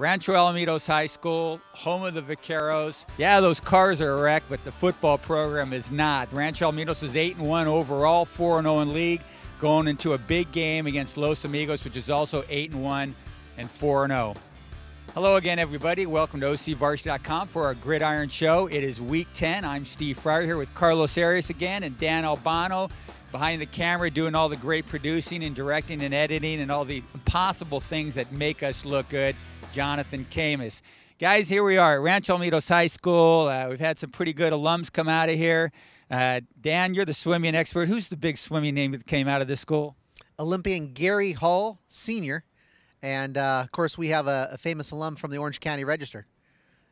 Rancho Alamitos High School, home of the Vaqueros. Yeah, those cars are a wreck, but the football program is not. Rancho Alamitos is 8-1 overall, 4-0 in league, going into a big game against Los Amigos, which is also 8-1 and 4-0. Hello again, everybody. Welcome to OCVarsity.com for our Gridiron Show. It is Week 10. I'm Steve Fryer here with Carlos Arias again and Dan Albano behind the camera doing all the great producing and directing and editing and all the impossible things that make us look good. Jonathan Khamis. Guys, here we are at Rancho Alamitos High School. We've had some pretty good alums come out of here. Dan, you're the swimming expert. Who's the big swimming name that came out of this school? Olympian Gary Hall, Sr. And, of course, we have a famous alum from the Orange County Register.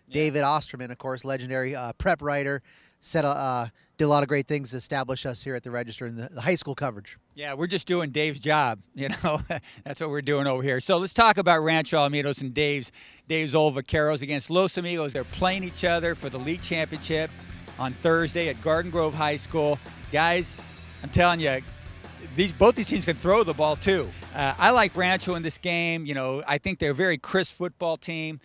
Yeah. David Osterman, of course, legendary prep writer, did a lot of great things to establish us here at the Register in the high school coverage. Yeah, we're just doing Dave's job, you know. That's what we're doing over here. So let's talk about Rancho Alamitos and Dave's old Vaqueros against Los Amigos. They're playing each other for the league championship on Thursday at Garden Grove High School. Guys, I'm telling you, both these teams can throw the ball too. I like Rancho in this game. You know, I think they're a very crisp football team.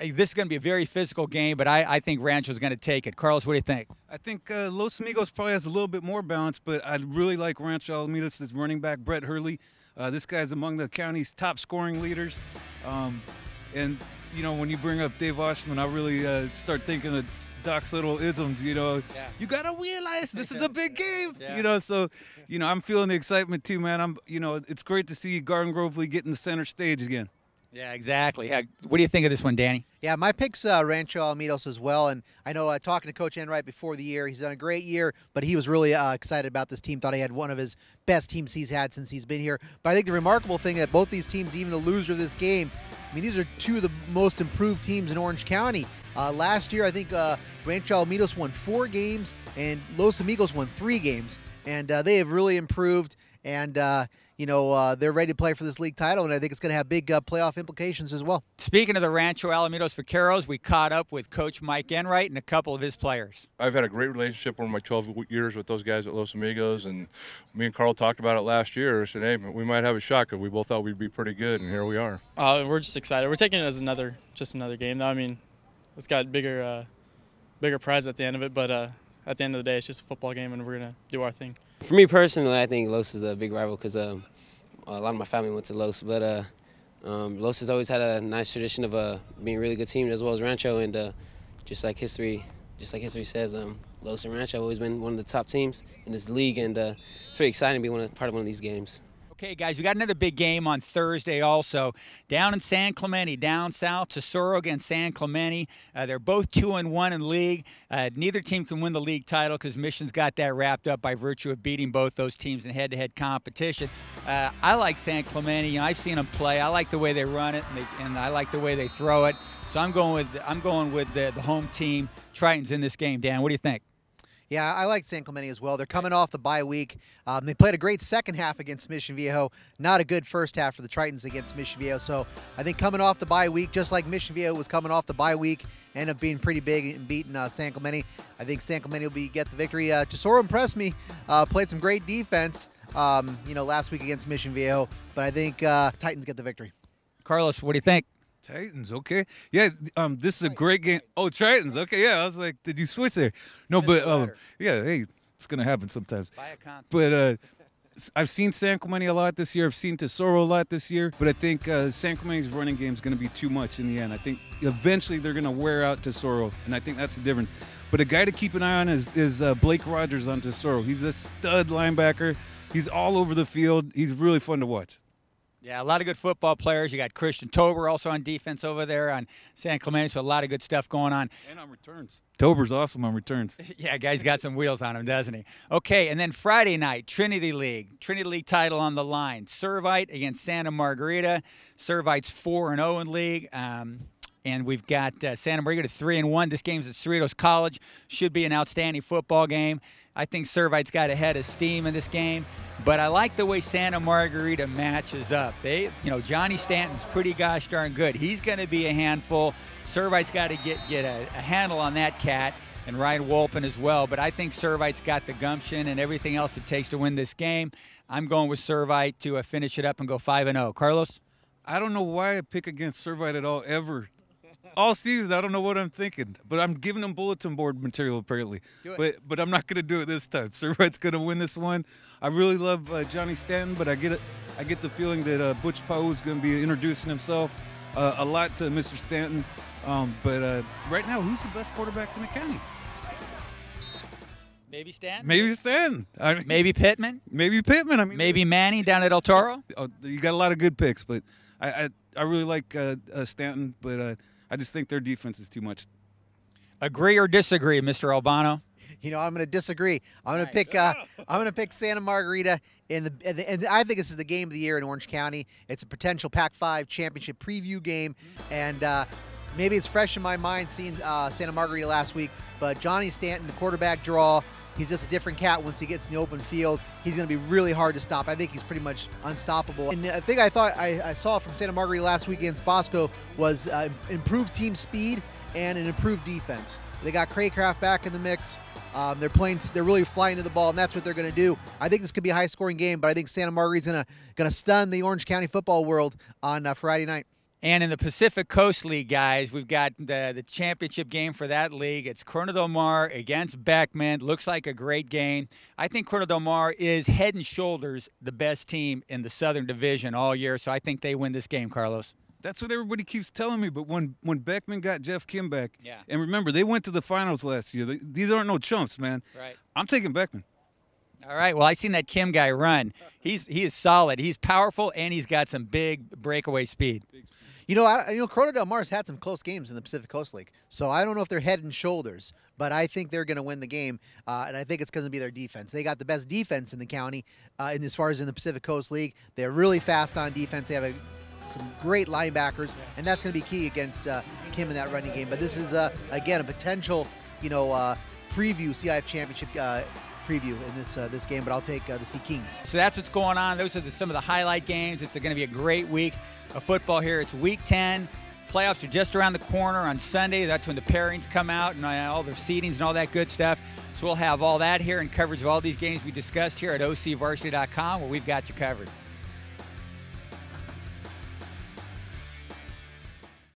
This is going to be a very physical game, but I think Rancho is going to take it. Carlos, what do you think? I think Los Amigos probably has a little bit more balance, but I really like Rancho Alamitos' running back, Brett HURLEY. This guy's among the county's top scoring leaders. And, you know, when you bring up Dave Oshman, I really start thinking of Doc's little isms, you know. Yeah. You got to realize this is a big game, yeah. You know. So, you know, I'm feeling the excitement too, man. You know, it's great to see Garden Grove League getting the center stage again. Yeah, exactly. What do you think of this one, Danny? Yeah, my pick's Rancho Alamitos as well. And I know talking to Coach Enright before the year, he's done a great year, but he was really excited about this team. Thought he had one of his best teams he's had since he's been here. But I think the remarkable thing that both these teams, even the loser of this game, I mean, these are two of the most improved teams in Orange County. Last year, I think Rancho Alamitos won 4 games and Los Amigos won 3 games. And they have really improved. And, you know, they're ready to play for this league title, and I think it's going to have big playoff implications as well. Speaking of the Rancho Alamitos Vaqueros, we caught up with Coach Mike Enright and a couple of his players. I've had a great relationship over my 12 years with those guys at Los Amigos, and me and Carl talked about it last year. I said, hey, we might have a shot because we both thought we'd be pretty good, and here we are. We're just excited. We're taking it as just another game, though. I mean, it's got bigger prize at the end of it, but at the end of the day, it's just a football game, and we're going to do our thing. For me personally, I think Los is a big rival because a lot of my family went to Los, but Los has always had a nice tradition of being a really good team as well as Rancho, and just like history says, Los and Rancho have always been one of the top teams in this league, and it's pretty exciting to be part of one of these games. Okay, guys, we got another big game on Thursday also. Down in San Clemente, down south, Tesoro against San Clemente. They're both 2-1 in league. Neither team can win the league title because Mission's got that wrapped up by virtue of beating both those teams in head-to-head competition. I like San Clemente. You know, I've seen them play. I like the way they run it, and I like the way they throw it. So I'm going with the home team, Tritons, in this game. Dan, what do you think? Yeah, I like San Clemente as well. They're coming off the bye week. They played a great second half against Mission Viejo. Not a good first half for the Tritons against Mission Viejo. So I think coming off the bye week, just like Mission Viejo was coming off the bye week, ended up being pretty big and beating San Clemente. I think San Clemente will get the victory. Tesoro impressed me. Played some great defense, you know, last week against Mission Viejo. But I think Titans get the victory. Carlos, what do you think? Titans, okay. Yeah, this is a great game. Oh, Titans, okay, yeah. I was like, did you switch there? No, but, yeah, hey, it's going to happen sometimes. Buy a console. But I've seen San Clemente a lot this year. I've seen Tesoro a lot this year. But I think San Clemente's running game is going to be too much in the end. I think eventually they're going to wear out Tesoro, and I think that's the difference. But a guy to keep an eye on is Blake Rogers on Tesoro. He's a stud linebacker. He's all over the field. He's really fun to watch. Yeah, a lot of good football players. You got Christian Tober also on defense over there on San Clemente, so a lot of good stuff going on. And on returns. Tober's awesome on returns. Yeah, guy's got some wheels on him, doesn't he? Okay, and then Friday night, Trinity League title on the line. Servite against Santa Margarita. Servite's 4-0 in league. And we've got Santa Margarita 3-1. This game's at Cerritos College. Should be an outstanding football game. I think Servite's got a head of steam in this game, but I like the way Santa Margarita matches up. You know, Johnny Stanton's pretty gosh darn good. He's going to be a handful. Servite's got to get a handle on that cat, and Ryan Wolpen as well. But I think Servite's got the gumption and everything else it takes to win this game. I'm going with Servite to finish it up and go 5-0. Carlos? I don't know why I pick against Servite at all ever. All season, I don't know what I'm thinking, but I'm giving them bulletin board material apparently. But I'm not going to do it this time. Servite's going to win this one. I really love Johnny Stanton, but I get the feeling that Butch Pau is going to be introducing himself a lot to Mr. Stanton. But right now, who's the best quarterback in the county? Maybe Stanton? Maybe Stanton. I mean, maybe Pittman? Maybe Pittman. I mean, maybe Manny down at El Toro? Oh, you got a lot of good picks, but I really like Stanton, but I just think their defense is too much. Agree or disagree, Mr. Albano? You know, I'm going to disagree. I'm going to pick. I'm going to pick Santa Margarita and I think this is the game of the year in Orange County. It's a potential Pac-5 championship preview game, and maybe it's fresh in my mind seeing Santa Margarita last week. But Johnny Stanton, the quarterback draw, he's just a different cat once he gets in the open field. He's going to be really hard to stop. I think he's pretty much unstoppable. And the thing I thought I saw from Santa Margarita last week against Bosco was improved team speed and an improved defense. They got Craycraft back in the mix. They're really flying to the ball, and that's what they're going to do. I think this could be a high-scoring game, but I think Santa Margarita's going to stun the Orange County football world on Friday night. And in the Pacific Coast League, guys, we've got the championship game for that league. It's Corona Del Mar against Beckman. Looks like a great game. I think Corona Del Mar is head and shoulders the best team in the Southern Division all year, so I think they win this game, Carlos. That's what everybody keeps telling me, but when Beckman got Jeff Kim back, yeah. And remember, they went to the finals last year. These aren't no chumps, man. Right. I'm taking Beckman. All right, well, I've seen that Kim guy run. He is solid. He's powerful, and he's got some big breakaway speed. You know, Corona Del Mar's had some close games in the Pacific Coast League, so I don't know if they're head and shoulders, but I think they're going to win the game, and I think it's going to be their defense. They got the best defense in the county, and as far as in the Pacific Coast League, they're really fast on defense. They have some great linebackers, and that's going to be key against Kim in that running game. But this is again a potential, preview CIF championship preview in this game. But I'll take the Sea Kings. So that's what's going on. Those are some of the highlight games. It's going to be a great week of football here. It's week 10. Playoffs are just around the corner on Sunday. That's when the pairings come out and all the seedings and all that good stuff. So we'll have all that here and coverage of all these games we discussed here at OCVarsity.com, where we've got you covered.